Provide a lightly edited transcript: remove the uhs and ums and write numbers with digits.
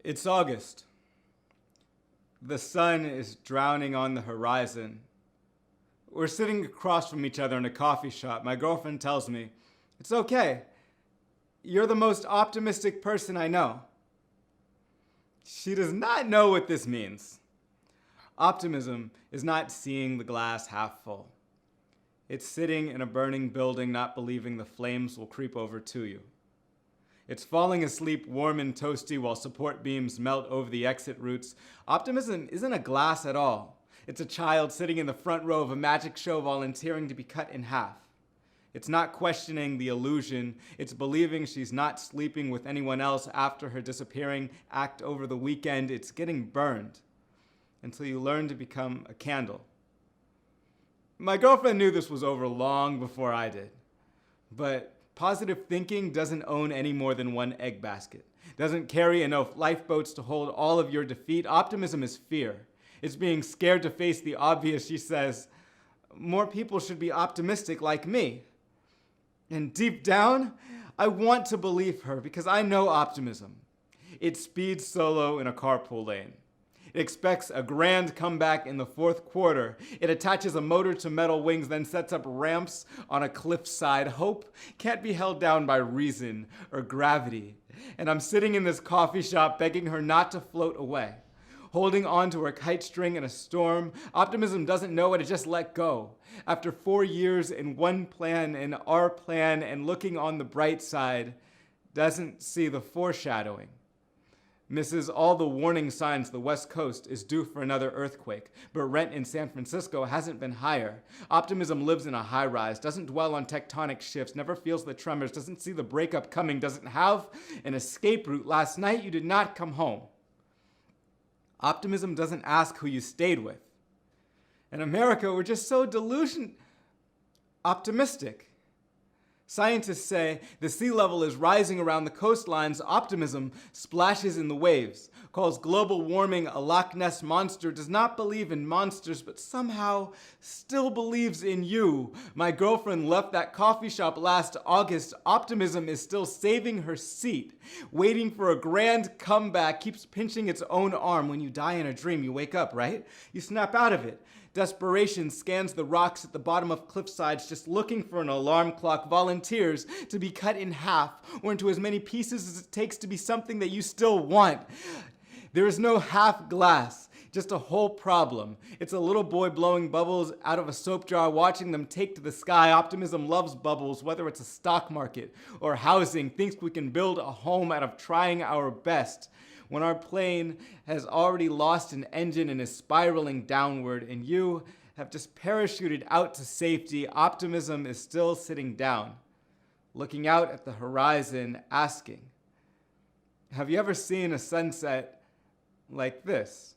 It's August. The sun is drowning on the horizon. We're sitting across from each other in a coffee shop. My girlfriend tells me, "It's okay. You're the most optimistic person I know." She does not know what this means. Optimism is not seeing the glass half full. It's sitting in a burning building, not believing the flames will creep over to you. It's falling asleep warm and toasty while support beams melt over the exit routes. Optimism isn't a glass at all. It's a child sitting in the front row of a magic show volunteering to be cut in half. It's not questioning the illusion. It's believing she's not sleeping with anyone else after her disappearing act over the weekend. It's getting burned until you learn to become a candle. My girlfriend knew this was over long before I did, but positive thinking doesn't own any more than one egg basket, doesn't carry enough lifeboats to hold all of your defeat. Optimism is fear. It's being scared to face the obvious. She says, more people should be optimistic like me. And deep down, I want to believe her because I know optimism. It speeds solo in a carpool lane. It expects a grand comeback in the fourth quarter. It attaches a motor to metal wings, then sets up ramps on a cliffside. Hope can't be held down by reason or gravity. And I'm sitting in this coffee shop begging her not to float away, holding on to her kite string in a storm. Optimism doesn't know how to just let go. After 4 years in one plan, in our plan, and looking on the bright side, doesn't see the foreshadowing. Misses all the warning signs the West Coast is due for another earthquake, but rent in San Francisco hasn't been higher. Optimism lives in a high-rise, doesn't dwell on tectonic shifts, never feels the tremors, doesn't see the breakup coming, doesn't have an escape route. Last night you did not come home. Optimism doesn't ask who you stayed with. In America, we're just so optimistic. Scientists say the sea level is rising around the coastlines. Optimism splashes in the waves, calls global warming a Loch Ness monster, does not believe in monsters, but somehow still believes in you. My girlfriend left that coffee shop last August. Optimism is still saving her seat, waiting for a grand comeback, keeps pinching its own arm. When you die in a dream, you wake up, right? You snap out of it. Desperation scans the rocks at the bottom of cliffsides, just looking for an alarm clock. Volunteers to be cut in half or into as many pieces as it takes to be something that you still want. There is no half glass, just a whole problem. It's a little boy blowing bubbles out of a soap jar, watching them take to the sky. Optimism loves bubbles, whether it's a stock market or housing, thinks we can build a home out of trying our best. When our plane has already lost an engine and is spiraling downward, and you have just parachuted out to safety, optimism is still sitting down, looking out at the horizon, asking, have you ever seen a sunset like this?